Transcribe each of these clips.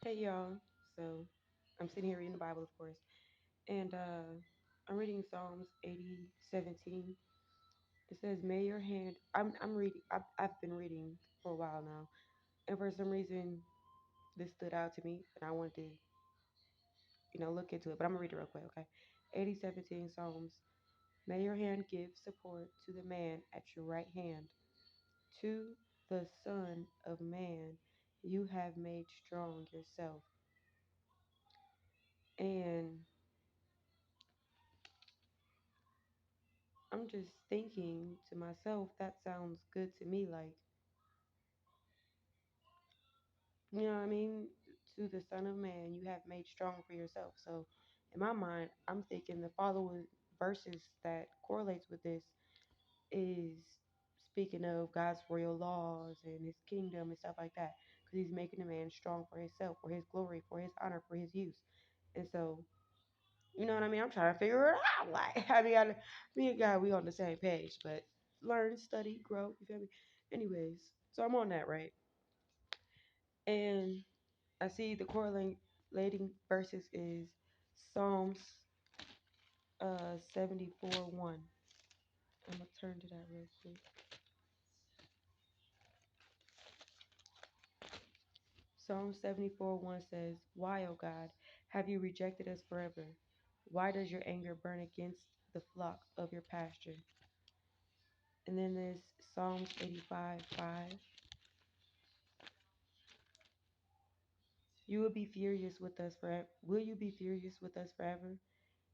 Hey y'all. So I'm sitting here reading the Bible, of course, and I'm reading Psalms 80:17. It says, "May your hand." I'm reading. I've been reading for a while now, and for some reason this stood out to me, and I wanted to look into it. But I'm gonna read it real quick, okay? 80:17 Psalms. May your hand give support to the man at your right hand, to the Son of Man you have made strong yourself. And I'm just thinking to myself, that sounds good to me. Like, you know what I mean? To the Son of Man, you have made strong for yourself. So, in my mind, I'm thinking the following verses that correlates with this is speaking of God's royal laws and His kingdom and stuff like that. Because He's making a man strong for Himself, for His glory, for His honor, for His use. And so, you know what I mean? I'm trying to figure it out. Like, me and God, we on the same page, but learn, study, grow. You feel me? Anyways, so I'm on that, right? And I see the correlating verses is Psalms 74:1. I'm gonna turn to that real quick. Psalm 74:1 says, "Why, O God, have you rejected us forever? Why does your anger burn against the flock of your pasture?" And then there's Psalms 85:5. You will be furious with us forever. Will you be furious with us forever?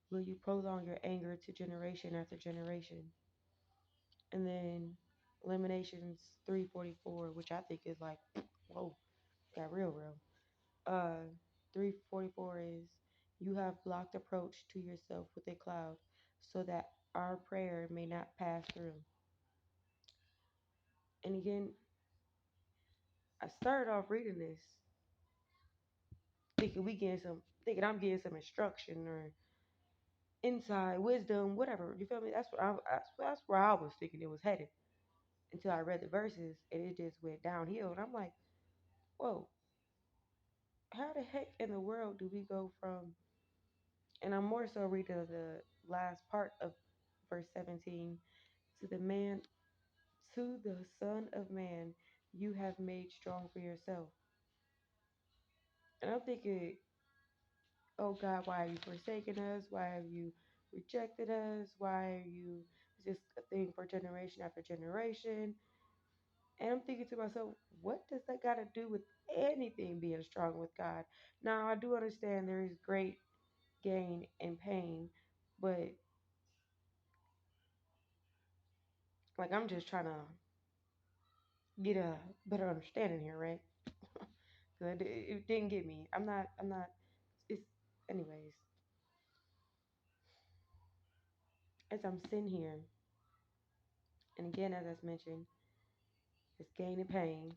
Will you prolong your anger to generation after generation? And then Lamentations 3:44, which I think is like, whoa, got real. 3:44 is, "You have blocked approach to yourself with a cloud, so that our prayer may not pass through." And again, I started off reading this thinking I'm getting some instruction or insight, wisdom, whatever. You feel me? That's where I was thinking it was headed until I read the verses and it just went downhill. And I'm like, whoa, how the heck in the world do we go from? And I'm more so reading the last part of verse 17, to the man, to the Son of Man, you have made strong for yourself. And I'm thinking, oh God, why have you forsaken us? Why have you rejected us? Why are you just a thing for generation after generation? And I'm thinking to myself, what does that got to do with anything being strong with God? Now, I do understand there is great gain and pain, but like I'm just trying to get a better understanding here, right? Because it didn't get me. I'm not, it's, anyways, as I'm sitting here, and again, as I mentioned, it's gain and pain,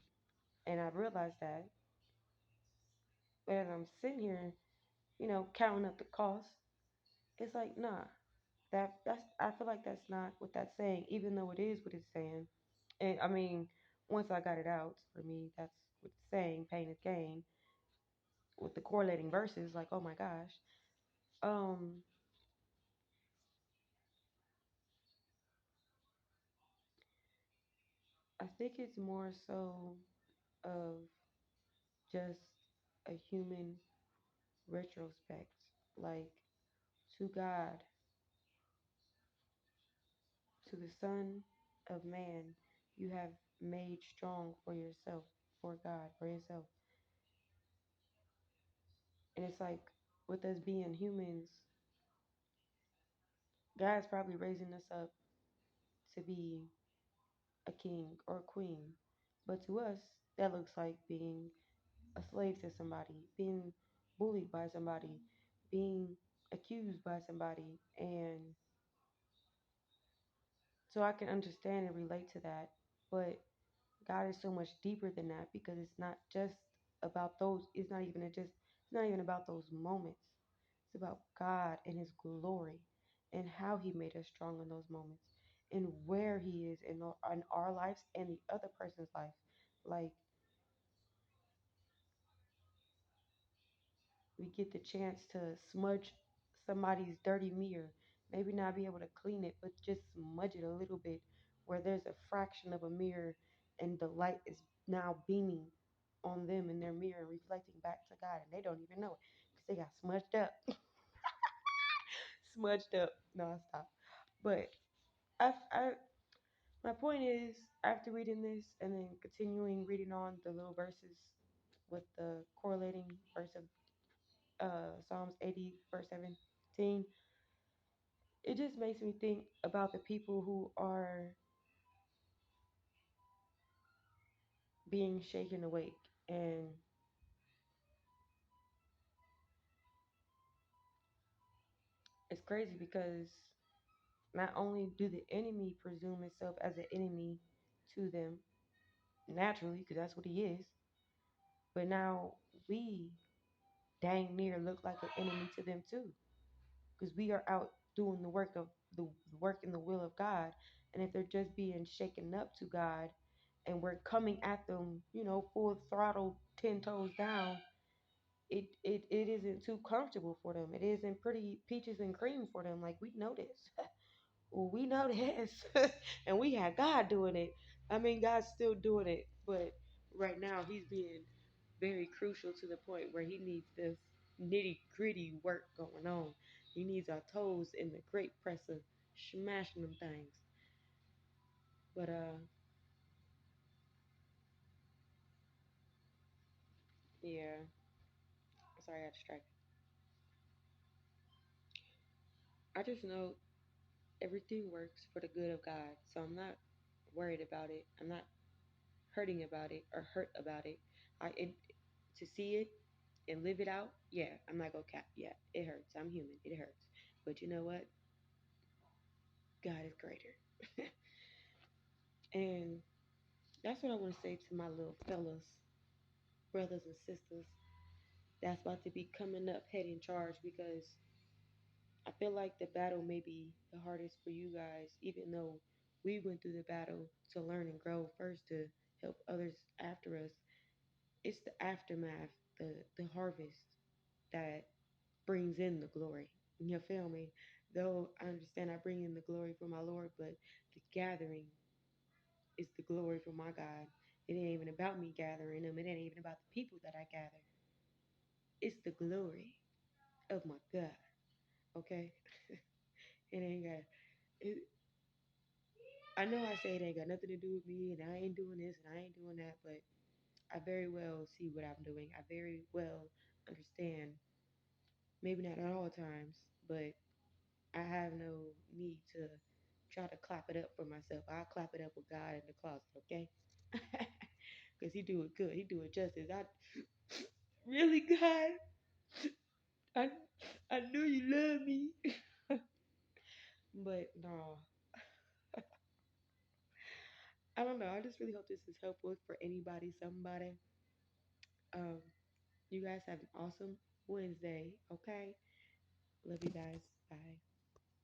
and I realized that as I'm sitting here, counting up the cost, it's like, nah, I feel like that's not what that's saying, even though it is what it's saying. And I mean, once I got it out, for me, that's what it's saying. Pain is gain with the correlating verses. Like, oh my gosh, um, I think it's more so of just a human retrospect, like to God, to the Son of Man, you have made strong for yourself, for God, for yourself. And it's like with us being humans, God's probably raising us up to be a king or a queen. But to us, that looks like being a slave to somebody, being bullied by somebody, being accused by somebody. And so I can understand and relate to that. But God is so much deeper than that, because it's not just about those, it's not even about those moments. It's about God and His glory and how He made us strong in those moments and where He is in our lives and the other person's life. Like, we get the chance to smudge somebody's dirty mirror. Maybe not be able to clean it, but just smudge it a little bit where there's a fraction of a mirror and the light is now beaming on them in their mirror and reflecting back to God, and they don't even know it because they got smudged up. Smudged up. No, I stop. But I my point is, after reading this and then continuing reading on the little verses with the correlating verse of Psalms 80, verse 17, it just makes me think about the people who are being shaken awake. And it's crazy because not only do the enemy presume itself as an enemy to them naturally, because that's what he is, but now we dang near look like an enemy to them too, because we are out doing the work in the will of God. And if they're just being shaken up to God and we're coming at them, full throttle, 10 toes down, it isn't too comfortable for them. It isn't pretty peaches and cream for them. Like, we know this. Well, we know this. And we had God doing it. I mean, God's still doing it, but right now he's being very crucial to the point where he needs this nitty gritty work going on. He needs our toes in the great presser, smashing them things. But yeah. Sorry, I got distracted. I just know everything works for the good of God, so I'm not worried about it. I'm not hurting about it or hurt about it. To see it and live it out. Yeah, I'm not gonna cap. Yeah, it hurts. I'm human. It hurts. But you know what? God is greater. And that's what I want to say to my little fellas, brothers and sisters that's about to be coming up head in charge, because I feel like the battle may be the hardest for you guys, even though we went through the battle to learn and grow first to help others after us. It's the aftermath, the harvest that brings in the glory. You feel me? Though I understand I bring in the glory for my Lord, but the gathering is the glory for my God. It ain't even about me gathering them. It ain't even about the people that I gather. It's the glory of my God. Okay? It ain't got. It, I know I say it ain't got nothing to do with me, and I ain't doing this, and I ain't doing that, but I very well see what I'm doing. I very well understand. Maybe not at all times, but I have no need to try to clap it up for myself. I'll clap it up with God in the closet, okay? Because he do it good. He do it justice. I really, God, I I know you love me. But no, I don't know. I just really hope this is helpful for anybody, somebody. Um, you guys have an awesome Wednesday, okay? Love you guys. Bye.